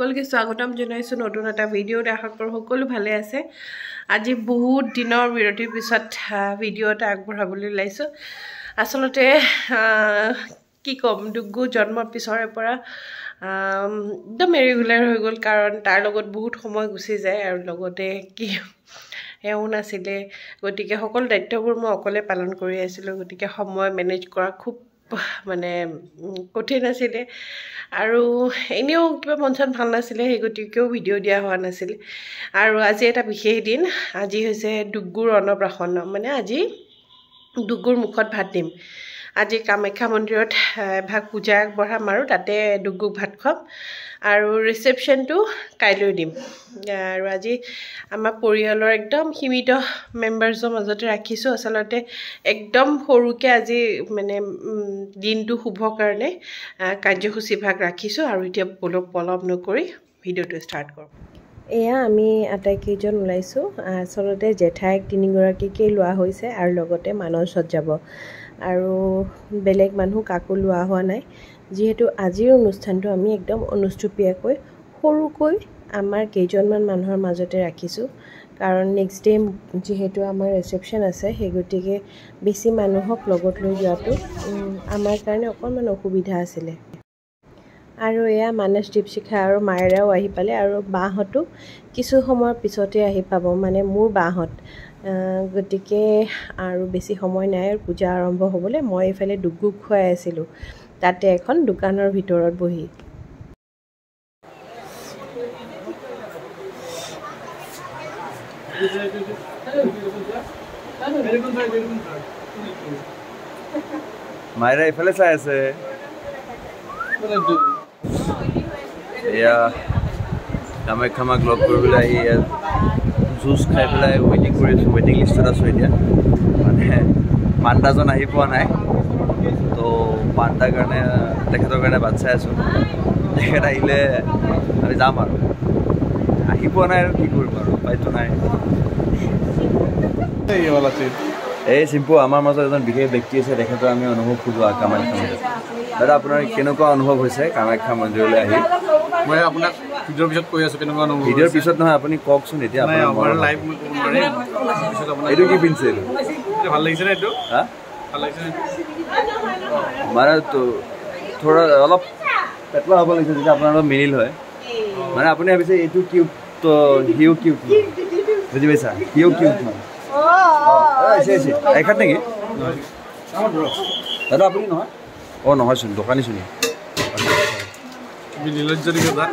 সকলকে স্বাগতম জনাইছো নতুন এটা ভিডিঅ'ত আশা কৰো সকলো ভালে আছে আজি বহুত দিনৰ বিৰতিৰ পিছত ভিডিঅ' এটা আগবঢ়াবলৈ লাইছো আসলতে কি কম দুগু জন্মৰ পিছৰে পৰা একদম ৰেগুলাৰ হৈ গ'ল কাৰণ তাৰ লগত বহুত সময় গুচি যায় আৰু লগতে কি এও নাছিলে গতিকে সকলো দায়িত্ববোৰ মই অকলে পালন কৰি আছিলো গতিকে সময় মেনেজ কৰা খুব মানে কঠিন আছিলে আৰু এনেও কিবা মনচন ভাল নাছিলে সেই গতিকেও ভিডিঅ' দিয়া হোৱা নাছিল আৰু আজি এটা বিশেষ দিন আজি হৈছে দুগুৰ অন্নপ্ৰাশন মানে আজি দুগুৰ মুখত ভাত দিম আজি কামাখ্যা মন্দিৰত ভাগ পূজা আগবঢ়াম আৰু তাতে দুগুক ভাত খুৱাম আৰু ৰিসেপশনটো কাইলৈ দিম আৰু আজি আমাৰ পৰিয়ালৰ একদম সীমিত মেম্বাৰছৰ মাজতে ৰাখিছো আসলতে একদম সৰুকে আজি মানে দিনটো শুভ কাৰণে কাৰ্যসূচী ভাগ ৰাখিছো আৰু এতিয়া পলম নকৰি ভিডিঅ'টো ষ্টাৰ্ট কৰোঁ এয়া আমি আটাইকেইজন ওলাইছো আসলতে জেঠাইক তিনিগৰাকীকে লোৱা হৈছে আৰু লগতে মানস সজ্জাব আৰু বেলেগ মানুহ কাকো লোৱা হোৱা নাই যেহেতু আজিৰ অনুষ্ঠানটো আমি একদম অনুষ্ঠুপীয়াকৈ সৰুকৈ আমাৰ কেইজনমান মানুহৰ মাজতে ৰাখিছো কাৰণ নেক্সট ডে যেহেতু আমাৰ ৰিসেপশন আছে সেই গতিকে বেছি মানুহক লগত লৈ যোৱাটো আমাৰ কাৰণে অকণমান অসুবিধা আছিলে আৰু এয়া মানস দীপশিখা আৰু মায়েৰাও আহি পালে আৰু বাহঁতো কিছু সময়ৰ পিছতে আহি পাব মানে মোৰ বাহঁত গতিকে আৰু বেছি সময় নাই আৰু পূজা আৰম্ভ হ'বলৈ মই এফালে দুগুক খুৱাই আছিলো তাতে এখন দোকানৰ ভিতৰত বহি মায়েৰা ইফালে চাই আছে এয়া কামাখ্যামাক লগ কৰিবলৈ আহি ইয়াত জুচ খাই পেলাই ৱেইটিং কৰি আছোঁ ৱেইটিং লিষ্টত আছোঁ এতিয়া মানে পাণ্ডাজন আহি পোৱা নাই তো পাণ্ডাৰ কাৰণে তেখেতৰ কাৰণে বাট চাই আছোঁ তেখেত আহিলে আমি যাম আৰু আহি পোৱা নাই আৰু কি কৰিব আৰু উপায়তো নাই এই চিম্পু আমাৰ মাজত এজন বিশেষ ব্যক্তি আছে তেখেতৰ আমি অনুভৱ খোজো কামাখ্যা মন্দিৰত দাদা আপোনাৰ কেনেকুৱা অনুভৱ হৈছে কামাখ্যা মন্দিৰলৈ আহি মই আপোনাক ভিডিঅ'ৰ পিছত কৈ আছোঁ কেনেকুৱা অনুভৱ ভিডিঅ'ৰ পিছত নহয় আপুনি কওকচোন এতিয়া এইটো কি পিন্ধিছে এইটো ভাল লাগিছেনে এইটো হা ভাল লাগিছেনে মানে থোৰা অলপ পেটলা হ'ব লাগিছে যেতিয়া আপোনাৰ অলপ মিলিল হয় মানে আপুনি ভাবিছে এইটো কিউট তো হিউ কিউট বুজি পাইছা হিউ কিউট নহয় এখান নেকি দাদা আপুনি নহয় অঁ নহয়চোন দোকানী চোন নীলজ্জনী কথা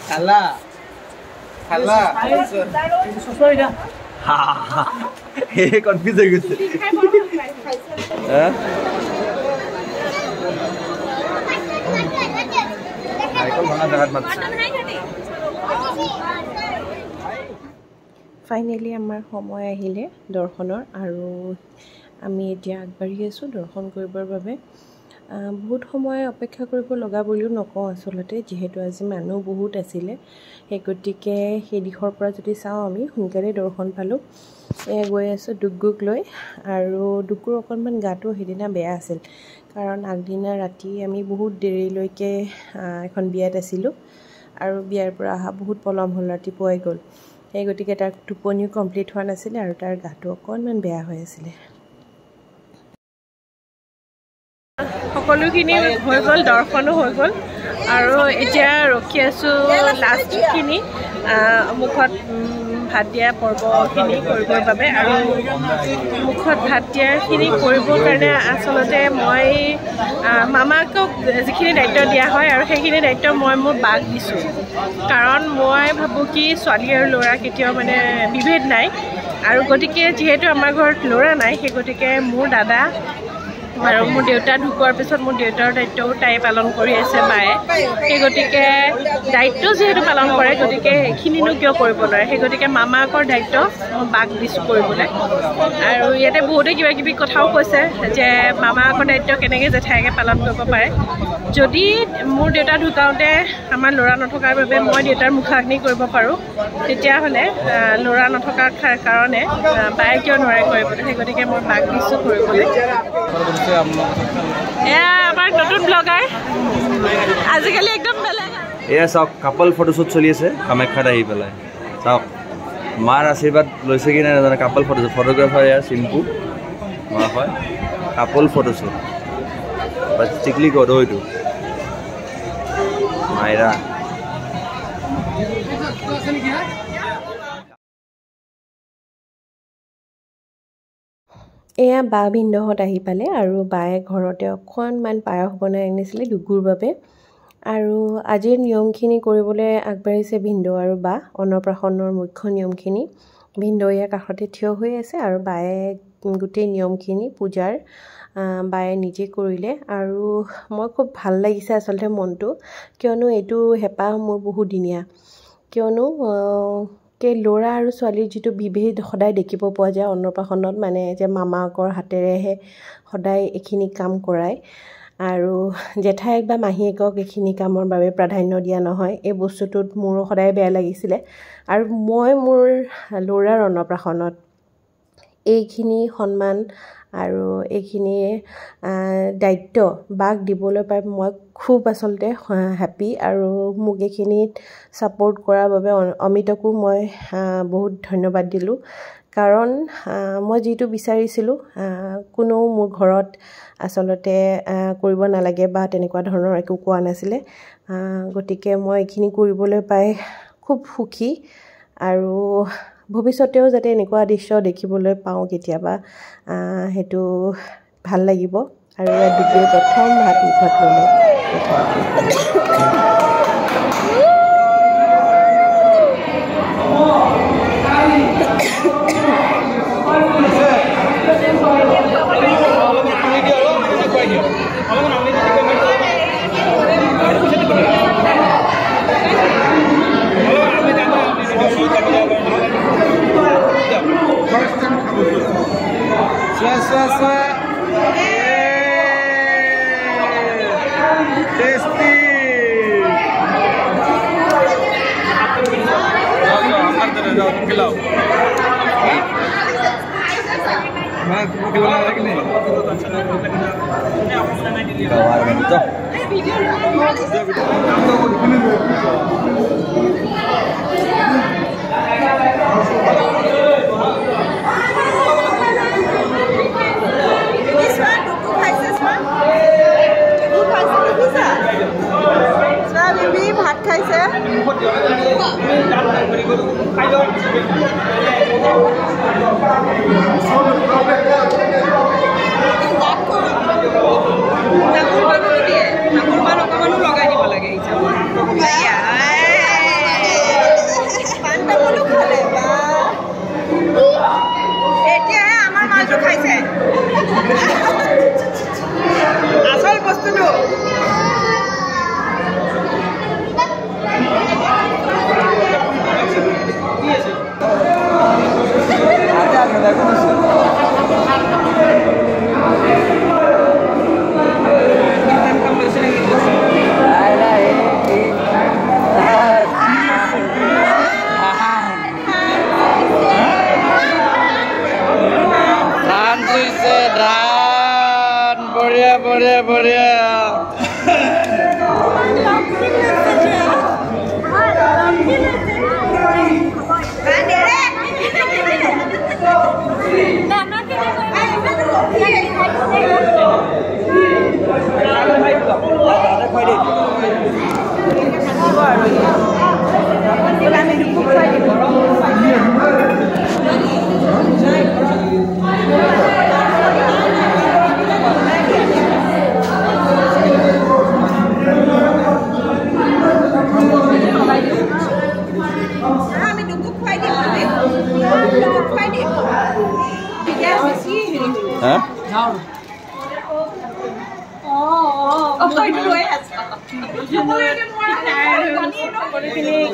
খালা খালা এই কনফিউজ হৈ গৈছে ফাইনেলি আমাৰ সময় আহিলে দৰ্শনৰ আৰু আমি এতিয়া আগবাঢ়ি আছোঁ দৰ্শন কৰিবৰ বাবে বহুত সময় অপেক্ষা কৰিব লগা বুলিও নকওঁ আচলতে যিহেতু আজি মানুহ বহুত আছিলে সেই গতিকে সেই দিশৰ পৰা যদি চাওঁ আমি সোনকালে দৰ্শন পালোঁ গৈ আছোঁ দুগুক লৈ আৰু দুগুৰ অকণমান গাটো সেইদিনা বেয়া আছিল কাৰণ আগদিনা ৰাতি আমি বহুত দেৰিলৈকে এখন বিয়াত আছিলোঁ আৰু বিয়াৰ পৰা অহা বহুত পলম হ'ল ৰাতিপুৱাই গ'ল সেই গতিকে তাৰ টোপনিও কমপ্লিট হোৱা নাছিলে আৰু তাৰ গাটো অকণমান বেয়া হৈ আছিলে সকলোখিনি হৈ গ'ল দৰ্শনো হৈ গ'ল আৰু এতিয়া ৰখি আছোঁ লাষ্টখিনি মুখত ভাত দিয়া পৰ্বখিনি কৰিবৰ বাবে আৰু মুখত ভাত দিয়াখিনি কৰিবৰ কাৰণে আচলতে মই মামাকক যিখিনি দায়িত্ব দিয়া হয় আৰু সেইখিনি দায়িত্ব মই মোৰ বাক দিছোঁ কাৰণ মই ভাবোঁ কি ছোৱালী আৰু ল'ৰা কেতিয়াও মানে বিভেদ নাই আৰু গতিকে যিহেতু আমাৰ ঘৰত ল'ৰা নাই সেই গতিকে মোৰ দাদা আৰু মোৰ দেউতা ঢুকোৱাৰ পিছত মোৰ দেউতাৰ দায়িত্বও তাই পালন কৰি আছে বায়ে সেই গতিকে দায়িত্ব যিহেতু পালন কৰে গতিকে এইখিনিনো কিয় কৰিব নোৱাৰে সেই গতিকে মামাকৰ দায়িত্ব মই বাক দিছোঁ কৰিবলৈ আৰু ইয়াতে বহুতে কিবা কিবি কথাও কৈছে যে মামাকৰ দায়িত্ব কেনেকৈ জেঠাইকে পালন কৰিব পাৰে যদি মোৰ দেউতা ঢুকাওঁতে আমাৰ ল'ৰা নথকাৰ বাবে মই দেউতাৰ মুখাগ্নি কৰিব পাৰোঁ তেতিয়াহ'লে ল'ৰা নথকাৰ কাৰণে বায়ে কিয় নোৱাৰে কৰিবলৈ সেই গতিকে মই বাক দিছোঁ কৰিবলৈ এয়া আমাৰ নতুন ব্লগাৰ আজিকালি একদম বেলেগ এয়া চাওক কাপল ফটোশ্বুট চলি আছে কামাখ্যাত আহি পেলাই চাওক মাৰ আশীৰ্বাদ লৈছে কি নাই নাজানে কাপল ফটোশ্বুট ফটোগ্ৰাফাৰ এয়া চিম্পু মা হয় কাপল ফটোশ্বুট বাট ষ্টিকলি কৰো এইটো মাইৰা এয়া বা ভিনদেউহঁত আহি পালে আৰু বায়ে ঘৰতে অকণমান পায়স বনাই আনিছিলে ডুগুৰ বাবে আৰু আজিৰ নিয়মখিনি কৰিবলৈ আগবাঢ়িছে ভিনদেউ আৰু বা অন্নপ্ৰাশনৰ মুখ্য নিয়মখিনি ভিনদেউ ইয়াৰ কাষতে থিয় হৈ আছে আৰু বায়ে গোটেই নিয়মখিনি পূজাৰ বায়ে নিজে কৰিলে আৰু মই খুব ভাল লাগিছে আচলতে মনটো কিয়নো এইটো হেঁপাহ মোৰ বহুত দিনীয়া কিয়নো ল'ৰা আৰু ছোৱালীৰ যিটো বিভেদ সদায় দেখিব পোৱা যায় অন্নপ্ৰাশনত মানে যে মামাকৰ হাতেৰেহে সদায় এইখিনি কাম কৰায় আৰু জেঠাইক বা মাহীয়েকক এইখিনি কামৰ বাবে প্ৰাধান্য দিয়া নহয় এই বস্তুটোত মোৰো সদায় বেয়া লাগিছিলে আৰু মই মোৰ ল'ৰাৰ অন্নপ্ৰাশনত এইখিনি সন্মান আৰু এইখিনি দায়িত্ব বাক দিবলৈ পাই মই খুব আচলতে হেপী আৰু মোক এইখিনিত ছাপোৰ্ট কৰাৰ বাবে অমিতকো মই বহুত ধন্যবাদ দিলোঁ কাৰণ মই যিটো বিচাৰিছিলোঁ কোনো মোৰ ঘৰত আচলতে কৰিব নালাগে বা তেনেকুৱা ধৰণৰ একো কোৱা নাছিলে গতিকে মই এইখিনি কৰিবলৈ পাই খুব সুখী আৰু ভৱিষ্যতেও যাতে এনেকুৱা দৃশ্য দেখিবলৈ পাওঁ কেতিয়াবা সেইটো ভাল লাগিব আৰু ইয়াত দুপৰীয়া প্ৰথম ভাত মুখত ল'লে ভাত খাইছে এতিয়াহে আমাৰ মালটো খাইছে আচল বস্তুটো बढ़िया बढ़िया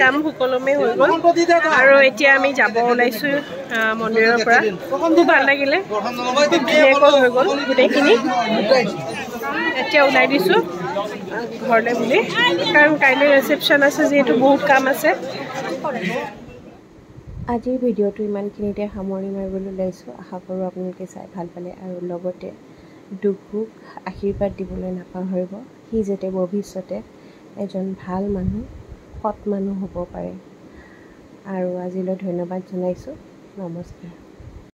কাম সুকলমে হৈ গ'ল আৰু এতিয়া আমি যাব ওলাইছোঁ মন্দিৰৰ পৰা খুব ভাল লাগিলে ধুনীয়াকৈ হৈ গ'ল গোটেইখিনি এতিয়া ওলাই দিছোঁ ঘৰলৈ বুলি, কাৰণ কাইলৈ ৰিচেপশ্যন আছে যিহেতু বহুত কাম আছে। আজিৰ ভিডিঅ'টো ইমানখিনিতে সামৰি মাৰিবলৈ ওলাইছোঁ। আশা কৰোঁ আপোনালোকে চাই ভাল পালে আৰু লগতে দুখুক আশীৰ্বাদ দিবলৈ নাপাহৰিব। সি যাতে ভৱিষ্যতে এজন ভাল মানুহ, সৎ মানুহ হ'ব পাৰে। আৰু আজিলৈ ধন্যবাদ জনাইছোঁ। নমস্কাৰ।